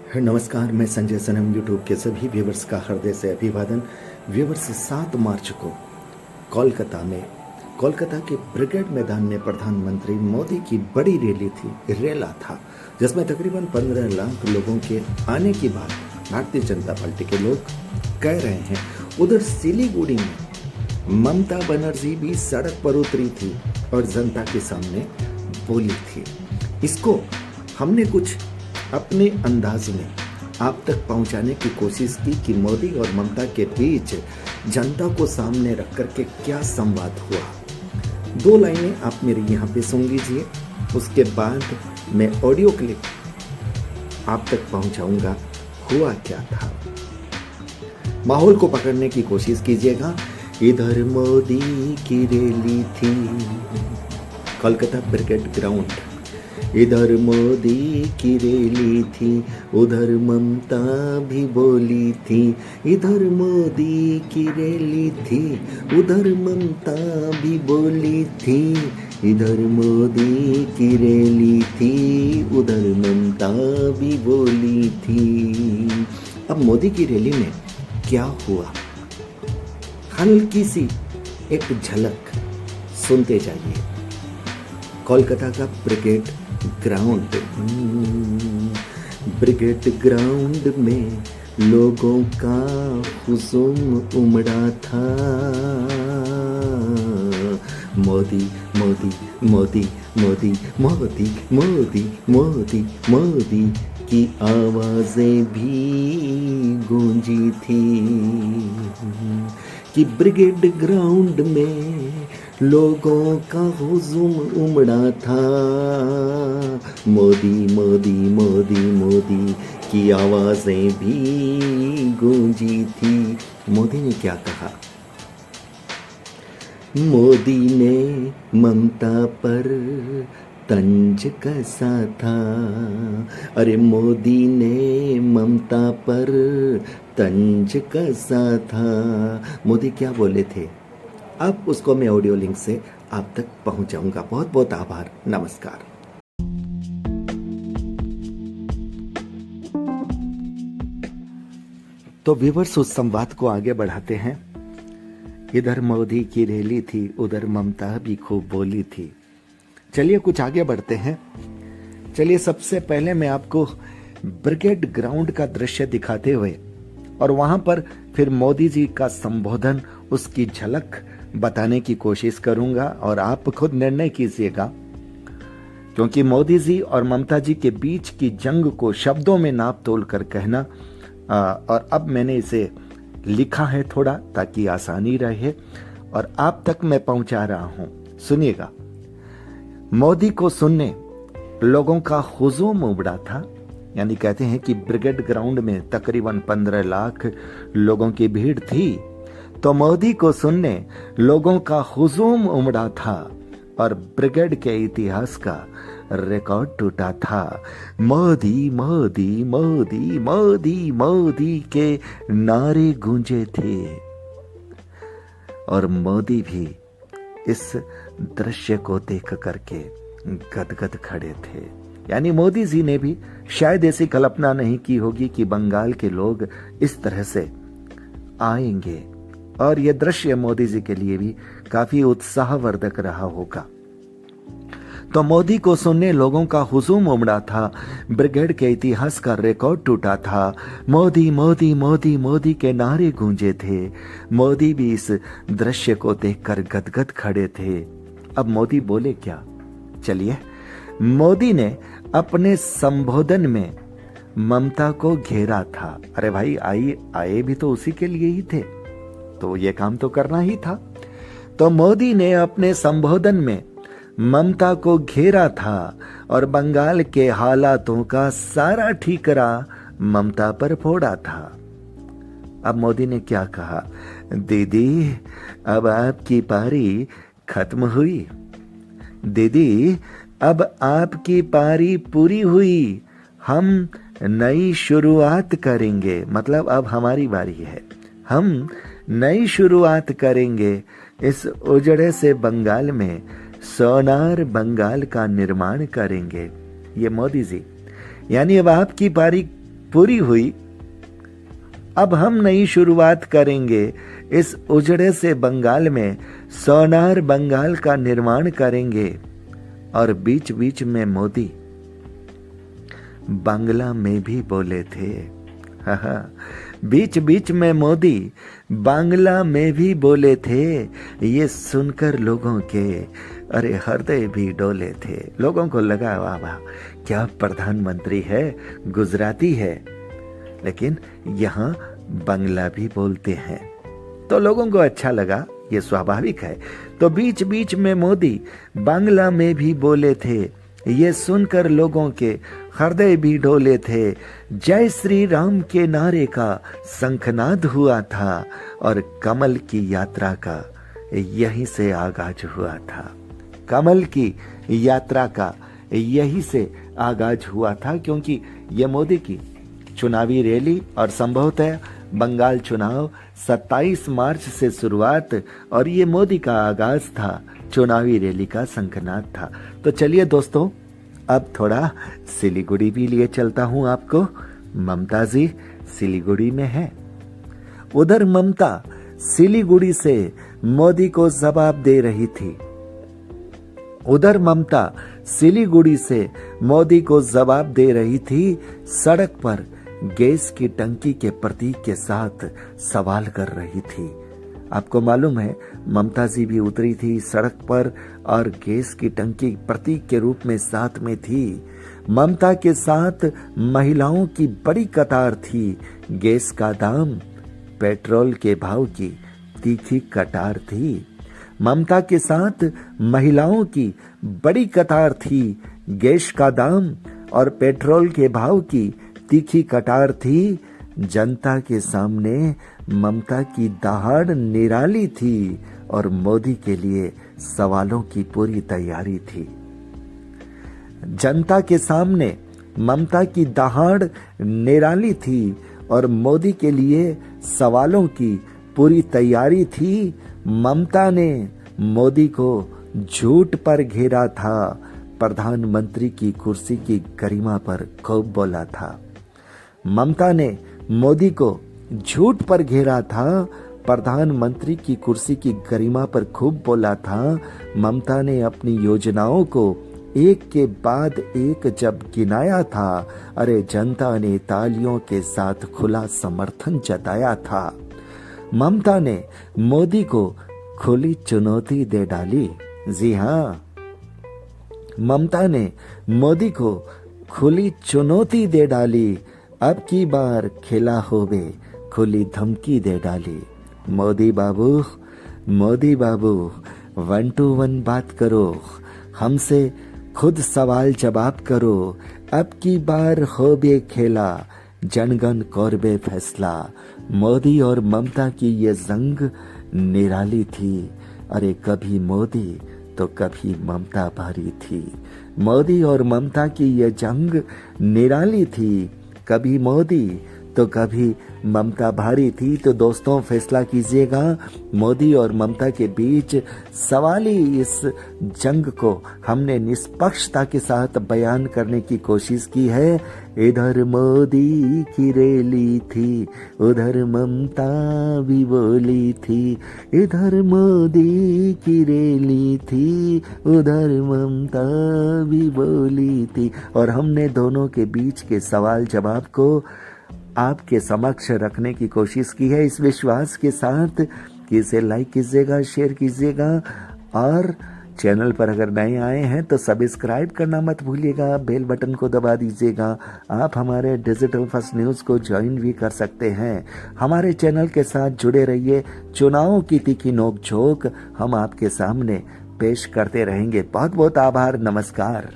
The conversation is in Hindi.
नमस्कार, मैं संजय सनम यूट्यूब के सभी व्यूवर्स का हृदय से अभिवादन। व्यूवर्स, 7 मार्च को कोलकाता के ब्रिगेड मैदान में प्रधानमंत्री मोदी की बड़ी रेला था, जिसमें तकरीबन 15 लाख लोगों के आने की बात भारतीय जनता पार्टी के लोग कह रहे हैं। उधर सिलीगुड़ी में ममता बनर्जी भी सड़क पर उतरी थी और जनता के सामने बोली थी। इसको हमने कुछ अपने अंदाज में आप तक पहुंचाने की कोशिश की कि मोदी और ममता के बीच जनता को सामने रख करके क्या संवाद हुआ। 2 लाइनें आप मेरे यहाँ पे सुन लीजिए, उसके बाद मैं ऑडियो क्लिप आप तक पहुंचाऊंगा हुआ क्या था। माहौल को पकड़ने की कोशिश कीजिएगा। इधर मोदी की रैली थी कोलकाता ब्रिगेड ग्राउंड, इधर मोदी की रैली थी, उधर ममता भी बोली थी। इधर मोदी की रैली थी, उधर ममता भी बोली थी। इधर मोदी की रैली थी, उधर ममता भी बोली थी। अब मोदी की रैली में क्या हुआ, हल्की सी एक झलक सुनते जाइए। कोलकाता का ब्रिगेड ग्राउंड में लोगों का हुजूम उमड़ा था। मोदी मोदी मोदी मोदी मोदी मोदी मोदी मोदी की आवाजें भी गूंजी थी कि ब्रिगेड ग्राउंड में लोगों का हुजूम उमड़ा था। मोदी मोदी मोदी मोदी की आवाजें भी गूंजी थी। मोदी ने क्या कहा? मोदी ने ममता पर तंज कसा था। अरे मोदी ने ममता पर तंज कसा था। मोदी क्या बोले थे? अब उसको मैं ऑडियो लिंक से आप तक पहुंचाऊंगा। बहुत बहुत आभार, नमस्कार। तो व्यूअर्स, उस संवाद को आगे बढ़ाते हैं। इधर मोदी की रैली थी, उधर ममता भी खूब बोली थी। चलिए कुछ आगे बढ़ते हैं। चलिए सबसे पहले मैं आपको ब्रिगेड ग्राउंड का दृश्य दिखाते हुए और वहां पर फिर मोदी जी का संबोधन, उसकी झलक बताने की कोशिश करूंगा और आप खुद निर्णय कीजिएगा, क्योंकि मोदी जी और ममता जी के बीच की जंग को शब्दों में नाप तोल कर कहना, और अब मैंने इसे लिखा है थोड़ा ताकि आसानी रहे और आप तक मैं पहुंचा रहा हूं। सुनिएगा। मोदी को सुनने लोगों का हुजूम उमड़ा था, यानी कहते हैं कि ब्रिगेड ग्राउंड में तकरीबन 15 लाख लोगों की भीड़ थी। तो मोदी को सुनने लोगों का हुजूम उमड़ा था और ब्रिगेड के इतिहास का रिकॉर्ड टूटा था। मोदी मोदी मोदी मोदी मोदी के नारे गूंजे थे और मोदी भी इस दृश्य को देख करके गदगद खड़े थे। यानी मोदी जी ने भी शायद ऐसी कल्पना नहीं की होगी कि बंगाल के लोग इस तरह से आएंगे, और यह दृश्य मोदी जी के लिए भी काफी उत्साहवर्धक रहा होगा। तो मोदी को सुनने लोगों का हुजूम उमड़ा था, ब्रिगेड के इतिहास का रिकॉर्ड टूटा था। मोदी मोदी मोदी मोदी के नारे गूंजे थे। मोदी भी इस दृश्य को देखकर गदगद खड़े थे। अब मोदी बोले क्या? चलिए, मोदी ने अपने संबोधन में ममता को घेरा था। अरे भाई, आए भी तो उसी के लिए ही थे, तो ये काम तो करना ही था। तो मोदी ने अपने संबोधन में ममता को घेरा था और बंगाल के हालातों का सारा ठीकरा ममता पर फोड़ा था। अब मोदी ने क्या कहा? दीदी, अब आपकी पारी खत्म हुई। दीदी, अब आपकी पारी पूरी हुई। हम नई शुरुआत करेंगे। मतलब अब हमारी बारी है, हम नई शुरुआत करेंगे। इस उजड़े से बंगाल में सोनार बंगाल का निर्माण करेंगे। ये मोदी जी, यानी अब आपकी पारी पूरी हुई। अब हम नई शुरुआत करेंगे। इस उजड़े से बंगाल में सोनार बंगाल का निर्माण करेंगे। और बीच बीच में मोदी बांग्ला में भी बोले थे। बीच बीच में मोदी बांग्ला में भी बोले थे। ये सुनकर लोगों के अरे हृदय भी डोले थे। लोगों को लगा वाह वाह क्या प्रधानमंत्री है, गुजराती है, लेकिन यहाँ बांग्ला भी बोलते हैं। तो लोगों को अच्छा लगा, ये स्वाभाविक है। तो बीच बीच में मोदी बांग्ला में भी बोले थे। ये सुनकर लोगों के हृदय भी डोले थे। जय श्री राम के नारे का शंखनाद हुआ था और कमल की यात्रा का यहीं से आगाज हुआ था। कमल की यात्रा का यहीं से आगाज हुआ था, क्योंकि ये मोदी की चुनावी रैली और संभवतः बंगाल चुनाव 27 मार्च से शुरुआत और ये मोदी का आगाज था, चुनावी रैली का शंखनाद था। तो चलिए दोस्तों, अब थोड़ा सिलीगुड़ी भी लिए चलता हूं आपको। ममता जी सिलीगुड़ी में है। उधर ममता सिलीगुड़ी से मोदी को जवाब दे रही थी। उधर ममता सिलीगुड़ी से मोदी को जवाब दे रही थी। सड़क पर गैस की टंकी के प्रतीक के साथ सवाल कर रही थी। आपको मालूम है, ममता जी भी उतरी थी सड़क पर और गैस की टंकी प्रतीक के रूप में साथ में थी। ममता के साथ महिलाओं की बड़ी कतार थी। गैस का दाम, पेट्रोल के भाव की तीखी कतार थी। ममता के साथ महिलाओं की बड़ी कतार थी। गैस का दाम और पेट्रोल के भाव की तीखी कतार थी। जनता के सामने ममता की दहाड़ निराली थी और मोदी के लिए सवालों की पूरी तैयारी थी। जनता के सामने ममता की दहाड़ निराली थी और मोदी के लिए सवालों की पूरी तैयारी थी। ममता ने मोदी को झूठ पर घेरा था, प्रधानमंत्री की कुर्सी की गरिमा पर खूब बोला था। ममता ने मोदी को झूठ पर घेरा था, प्रधानमंत्री की कुर्सी की गरिमा पर खूब बोला था। ममता ने अपनी योजनाओं को एक के बाद एक जब गिनाया था, अरे जनता ने तालियों के साथ खुला समर्थन जताया था। ममता ने मोदी को खुली चुनौती दे डाली। जी हाँ, ममता ने मोदी को खुली चुनौती दे डाली। अब की बार खिला होवे खुली धमकी दे डाली। मोदी बाबू 1 to 1 बात करो, हमसे खुद सवाल जवाब करो। अब की बार होबे खेला, जनगण करबे फैसला। मोदी और ममता की ये जंग निराली थी। अरे कभी मोदी तो कभी ममता भारी थी। मोदी और ममता की ये जंग निराली थी। कभी मोदी तो कभी ममता भारी थी। तो दोस्तों फैसला कीजिएगा, मोदी और ममता के बीच सवाली इस जंग को हमने निष्पक्षता के साथ बयान करने की कोशिश की है। इधर मोदी की रैली थी, उधर ममता भी बोली थी। इधर मोदी की रैली थी, उधर ममता भी बोली थी। और हमने दोनों के बीच के सवाल जवाब को आपके समक्ष रखने की कोशिश की है, इस विश्वास के साथ कि इसे लाइक कीजिएगा, शेयर कीजिएगा और चैनल पर अगर नए आए हैं तो सब्सक्राइब करना मत भूलिएगा, बेल बटन को दबा दीजिएगा। आप हमारे डिजिटल फर्स्ट न्यूज़ को ज्वाइन भी कर सकते हैं। हमारे चैनल के साथ जुड़े रहिए। चुनावों की तीखी नोक झोंक हम आपके सामने पेश करते रहेंगे। बहुत बहुत आभार, नमस्कार।